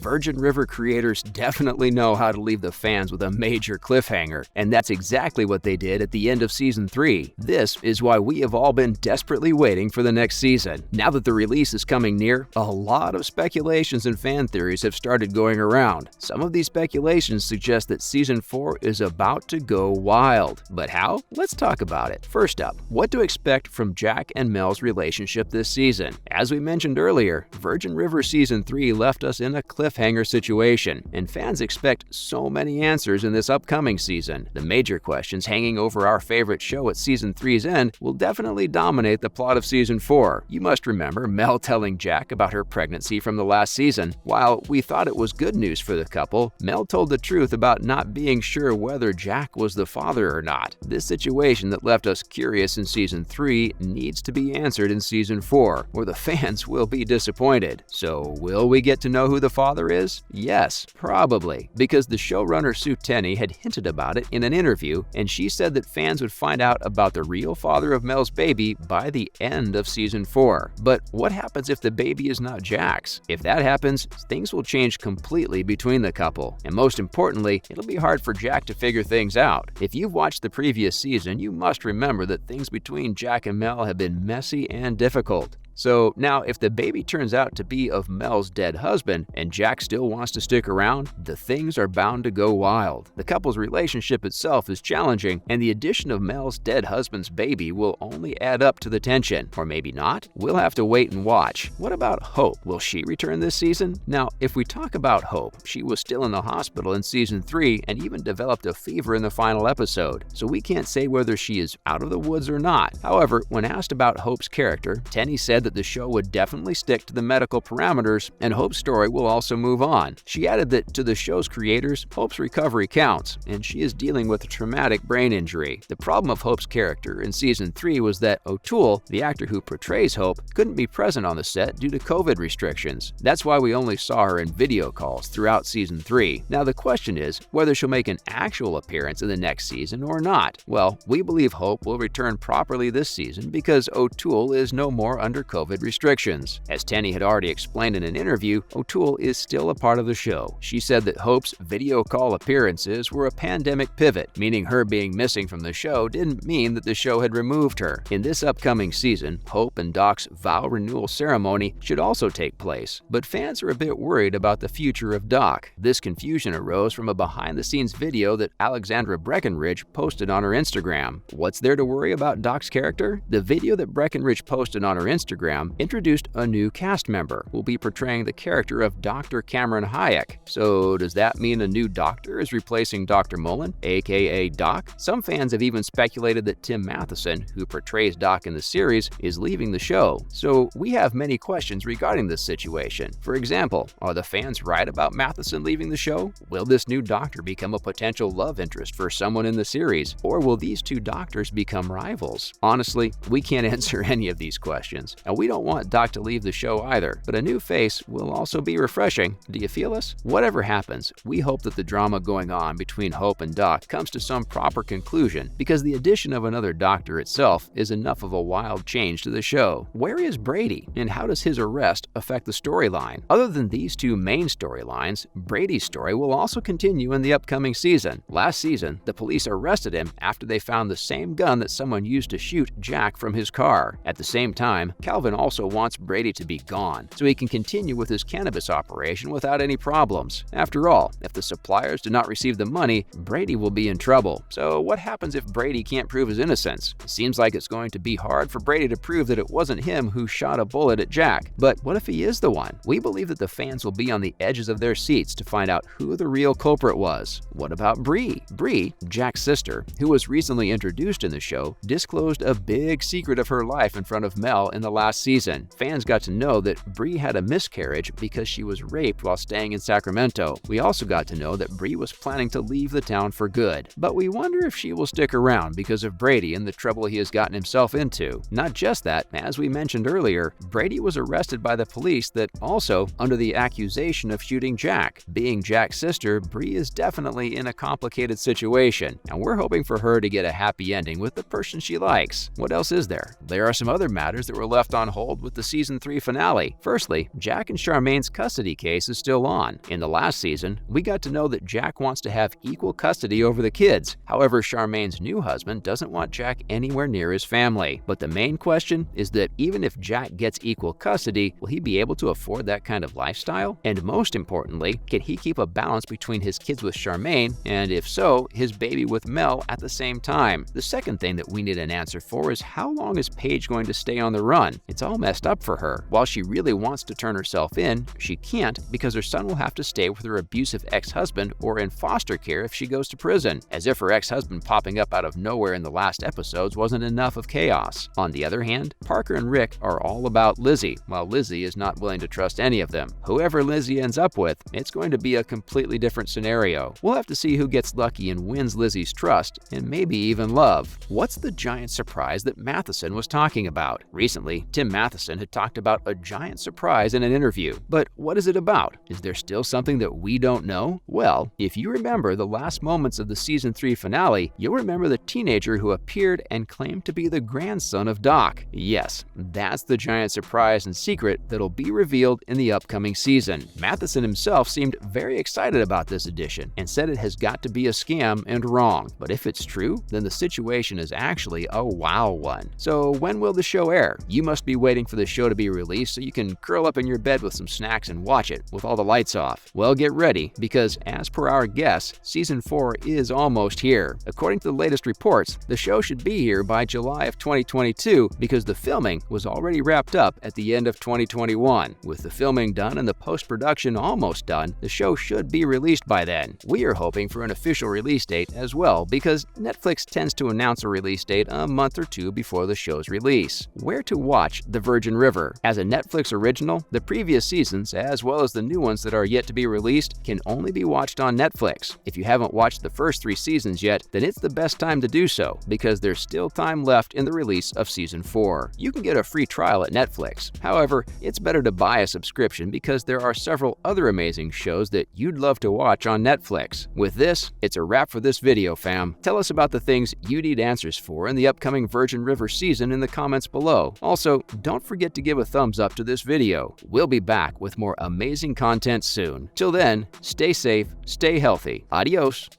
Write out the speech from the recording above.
Virgin River creators definitely know how to leave the fans with a major cliffhanger, and that's exactly what they did at the end of Season 3. This is why we have all been desperately waiting for the next season. Now that the release is coming near, a lot of speculations and fan theories have started going around. Some of these speculations suggest that Season 4 is about to go wild. But how? Let's talk about it. First up, what to expect from Jack and Mel's relationship this season. As we mentioned earlier, Virgin River Season 3 left us in a cliffhanger situation, and fans expect so many answers in this upcoming season. The major questions hanging over our favorite show at Season 3's end will definitely dominate the plot of Season 4. You must remember Mel telling Jack about her pregnancy from the last season. While we thought it was good news for the couple, Mel told the truth about not being sure whether Jack was the father or not. This situation that left us curious in Season 3 needs to be answered in Season 4, or the fans will be disappointed. So will we get to know who the father is? Yes, probably, because the showrunner Sue Tenney had hinted about it in an interview, and she said that fans would find out about the real father of Mel's baby by the end of Season 4. But what happens if the baby is not Jack's? If that happens, things will change completely between the couple, and most importantly, it'll be hard for Jack to figure things out. If you've watched the previous season, you must remember that things between Jack and Mel have been messy and difficult. So now, if the baby turns out to be of Mel's dead husband and Jack still wants to stick around, the things are bound to go wild. The couple's relationship itself is challenging, and the addition of Mel's dead husband's baby will only add up to the tension. Or maybe not? We'll have to wait and watch. What about Hope? Will she return this season? Now, if we talk about Hope, she was still in the hospital in Season 3 and even developed a fever in the final episode, so we can't say whether she is out of the woods or not. However, when asked about Hope's character, Tenney said that the show would definitely stick to the medical parameters, and Hope's story will also move on. She added that to the show's creators, Hope's recovery counts, and she is dealing with a traumatic brain injury. The problem of Hope's character in Season 3 was that O'Toole, the actor who portrays Hope, couldn't be present on the set due to COVID restrictions. That's why we only saw her in video calls throughout Season 3. Now the question is whether she'll make an actual appearance in the next season or not. Well, we believe Hope will return properly this season because O'Toole is no more under COVID restrictions. As Tenney had already explained in an interview, O'Toole is still a part of the show. She said that Hope's video call appearances were a pandemic pivot, meaning her being missing from the show didn't mean that the show had removed her. In this upcoming season, Hope and Doc's vow renewal ceremony should also take place, but fans are a bit worried about the future of Doc. This confusion arose from a behind-the-scenes video that Alexandra Breckenridge posted on her Instagram. What's there to worry about Doc's character? The video that Breckenridge posted on her Instagram introduced a new cast member who will be portraying the character of Dr. Cameron Hayek. So does that mean a new doctor is replacing Dr. Mullen, aka Doc? Some fans have even speculated that Tim Matheson, who portrays Doc in the series, is leaving the show. So we have many questions regarding this situation. For example, are the fans right about Matheson leaving the show? Will this new doctor become a potential love interest for someone in the series? Or will these two doctors become rivals? Honestly, we can't answer any of these questions. And we don't want Doc to leave the show either, but a new face will also be refreshing. Do you feel us? Whatever happens, we hope that the drama going on between Hope and Doc comes to some proper conclusion, because the addition of another doctor itself is enough of a wild change to the show. Where is Brady, and how does his arrest affect the storyline? Other than these two main storylines, Brady's story will also continue in the upcoming season. Last season, the police arrested him after they found the same gun that someone used to shoot Jack from his car. At the same time, Calvin also wants Brady to be gone so he can continue with his cannabis operation without any problems. After all, if the suppliers do not receive the money, Brady will be in trouble. So what happens if Brady can't prove his innocence? It seems like it's going to be hard for Brady to prove that it wasn't him who shot a bullet at Jack. But what if he is the one? We believe that the fans will be on the edges of their seats to find out who the real culprit was. What about Brie? Brie, Jack's sister, who was recently introduced in the show, disclosed a big secret of her life in front of Mel in the last season. Fans got to know that Brie had a miscarriage because she was raped while staying in Sacramento. We also got to know that Brie was planning to leave the town for good. But we wonder if she will stick around because of Brady and the trouble he has gotten himself into. Not just that, as we mentioned earlier, Brady was arrested by the police that also under the accusation of shooting Jack. Being Jack's sister, Brie is definitely in a complicated situation, and we're hoping for her to get a happy ending with the person she likes. What else is there? There are some other matters that were left on hold with the season 3 finale. Firstly, Jack and Charmaine's custody case is still on. In the last season, we got to know that Jack wants to have equal custody over the kids. However, Charmaine's new husband doesn't want Jack anywhere near his family. But the main question is that even if Jack gets equal custody, will he be able to afford that kind of lifestyle? And most importantly, can he keep a balance between his kids with Charmaine and, if so, his baby with Mel at the same time? The second thing that we need an answer for is how long is Paige going to stay on the run? It's all messed up for her. While she really wants to turn herself in, she can't because her son will have to stay with her abusive ex-husband or in foster care if she goes to prison. As if her ex-husband popping up out of nowhere in the last episodes wasn't enough of chaos. On the other hand, Parker and Rick are all about Lizzie, while Lizzie is not willing to trust any of them. Whoever Lizzie ends up with, it's going to be a completely different scenario. We'll have to see who gets lucky and wins Lizzie's trust, and maybe even love. What's the giant surprise that Matheson was talking about? Recently, Tim Matheson had talked about a giant surprise in an interview. But what is it about? Is there still something that we don't know? Well, if you remember the last moments of the season 3 finale, you'll remember the teenager who appeared and claimed to be the grandson of Doc. Yes, that's the giant surprise and secret that'll be revealed in the upcoming season. Matheson himself seemed very excited about this addition and said it has got to be a scam and wrong. But if it's true, then the situation is actually a wow one. So when will the show air? You must be waiting for the show to be released so you can curl up in your bed with some snacks and watch it with all the lights off. Well, get ready, because as per our guess, season 4 is almost here. According to the latest reports, the show should be here by July of 2022 because the filming was already wrapped up at the end of 2021. With the filming done and the post-production almost done, the show should be released by then. We are hoping for an official release date as well because Netflix tends to announce a release date a month or two before the show's release. Where to watch The Virgin River? As a Netflix original, the previous seasons, as well as the new ones that are yet to be released, can only be watched on Netflix. If you haven't watched the first 3 seasons yet, then it's the best time to do so because there's still time left in the release of season 4. You can get a free trial at Netflix. However, it's better to buy a subscription because there are several other amazing shows that you'd love to watch on Netflix. With this, it's a wrap for this video, fam. Tell us about the things you need answers for in the upcoming Virgin River season in the comments below. Also, don't forget to give a thumbs up to this video. We'll be back with more amazing content soon. Till then, stay safe, stay healthy. Adios.